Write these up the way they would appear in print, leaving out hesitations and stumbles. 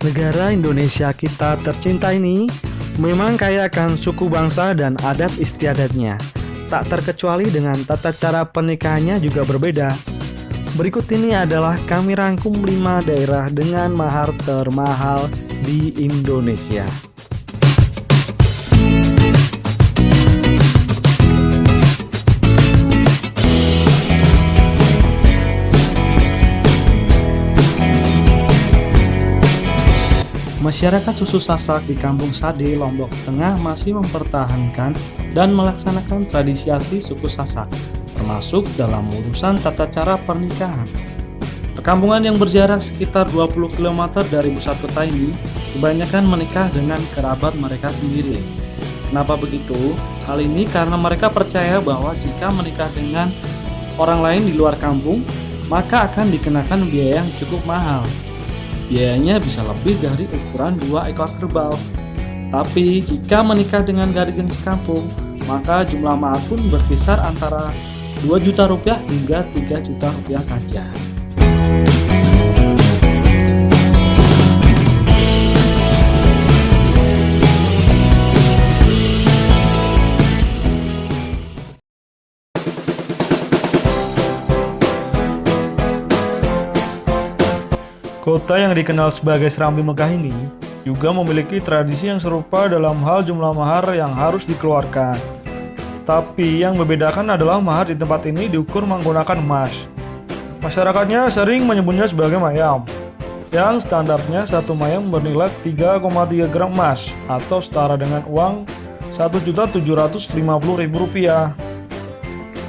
Negara Indonesia kita tercinta ini memang kaya akan suku bangsa dan adat istiadatnya. Tak terkecuali dengan tata cara pernikahannya juga berbeda. Berikut ini adalah kami rangkum 5 daerah dengan mahar termahal di Indonesia. Masyarakat suku Sasak di Kampung Sade, Lombok Tengah masih mempertahankan dan melaksanakan tradisi asli suku Sasak, termasuk dalam urusan tata cara pernikahan. Perkampungan yang berjarak sekitar 20 km dari pusat kota ini kebanyakan menikah dengan kerabat mereka sendiri. Kenapa begitu? Hal ini karena mereka percaya bahwa jika menikah dengan orang lain di luar kampung, maka akan dikenakan biaya yang cukup mahal. Biayanya bisa lebih dari ukuran 2 ekor kerbau. Tapi jika menikah dengan gadis yang sekampung, maka jumlah mahar pun berkisar antara 2 juta rupiah hingga 3 juta rupiah saja. Kota yang dikenal sebagai Serambi Mekah ini juga memiliki tradisi yang serupa dalam hal jumlah mahar yang harus dikeluarkan. Tapi yang membedakan adalah mahar di tempat ini diukur menggunakan emas. Masyarakatnya sering menyebutnya sebagai mayam, yang standarnya satu mayam bernilai 3,3 gram emas atau setara dengan uang Rp1.750.000.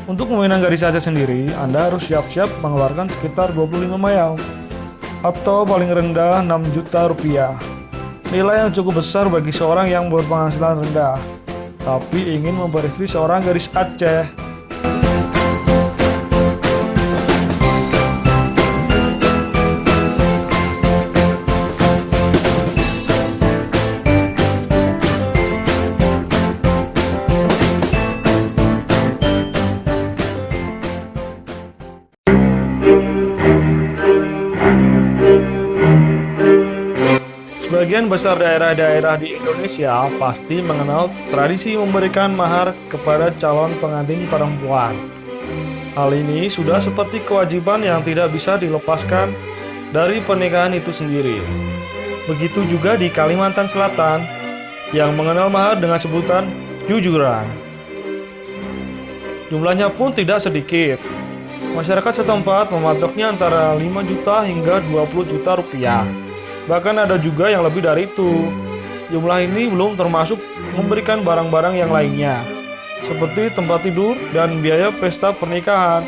Untuk meminang gadis saja sendiri, Anda harus siap-siap mengeluarkan sekitar 25 mayam, atau paling rendah 6 juta rupiah. Nilai yang cukup besar bagi seorang yang berpenghasilan rendah, tapi ingin memperistri seorang gadis Aceh. Sebagian besar daerah-daerah di Indonesia pasti mengenal tradisi memberikan mahar kepada calon pengantin perempuan. Hal ini sudah seperti kewajiban yang tidak bisa dilepaskan dari pernikahan itu sendiri. Begitu juga di Kalimantan Selatan yang mengenal mahar dengan sebutan jujuran. Jumlahnya pun tidak sedikit. Masyarakat setempat mematoknya antara 5 juta hingga 20 juta rupiah. Bahkan ada juga yang lebih dari itu. Jumlah ini belum termasuk memberikan barang-barang yang lainnya, seperti tempat tidur dan biaya pesta pernikahan.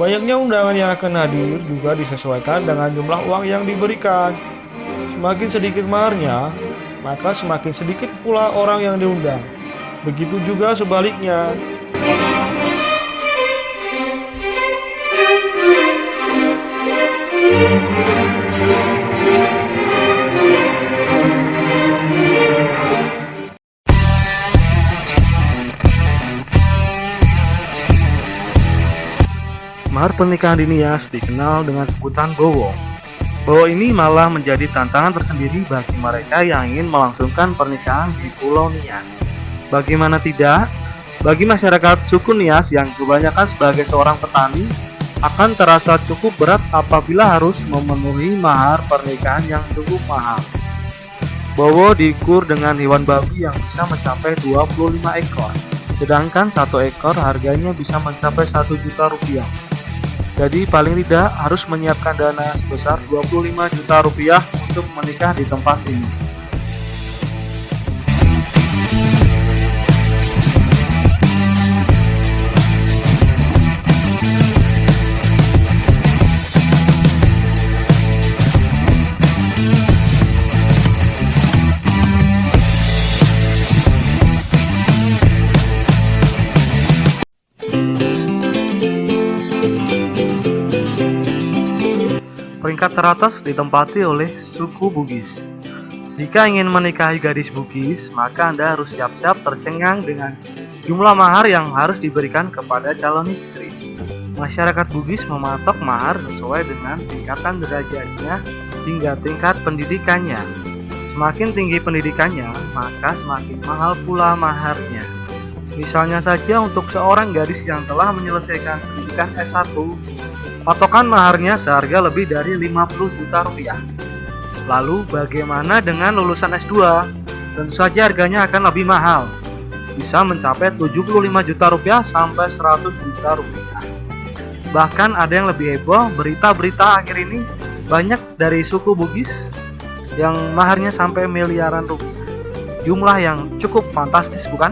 Banyaknya undangan yang akan hadir juga disesuaikan dengan jumlah uang yang diberikan. Semakin sedikit maharnya, maka semakin sedikit pula orang yang diundang. Begitu juga sebaliknya. Mahar pernikahan di Nias dikenal dengan sebutan bowo. Bowo ini malah menjadi tantangan tersendiri bagi mereka yang ingin melangsungkan pernikahan di Pulau Nias. Bagaimana tidak? Bagi masyarakat suku Nias yang kebanyakan sebagai seorang petani, akan terasa cukup berat apabila harus memenuhi mahar pernikahan yang cukup mahal. Bowo diukur dengan hewan babi yang bisa mencapai 25 ekor, sedangkan 1 ekor harganya bisa mencapai 1 juta rupiah. Jadi paling tidak harus menyiapkan dana sebesar 25 juta rupiah untuk menikah di tempat ini. Peringkat teratas ditempati oleh suku Bugis. Jika ingin menikahi gadis Bugis, maka Anda harus siap-siap tercengang dengan jumlah mahar yang harus diberikan kepada calon istri. Masyarakat Bugis mematok mahar sesuai dengan tingkatan derajatnya hingga tingkat pendidikannya. Semakin tinggi pendidikannya, maka semakin mahal pula maharnya. Misalnya saja untuk seorang gadis yang telah menyelesaikan pendidikan S1, patokan maharnya seharga lebih dari 50 juta rupiah. Lalu bagaimana dengan lulusan S2? Tentu saja harganya akan lebih mahal, bisa mencapai 75 juta rupiah sampai 100 juta rupiah. Bahkan ada yang lebih heboh, berita-berita akhir ini banyak dari suku Bugis yang maharnya sampai miliaran rupiah. Jumlah yang cukup fantastis, bukan?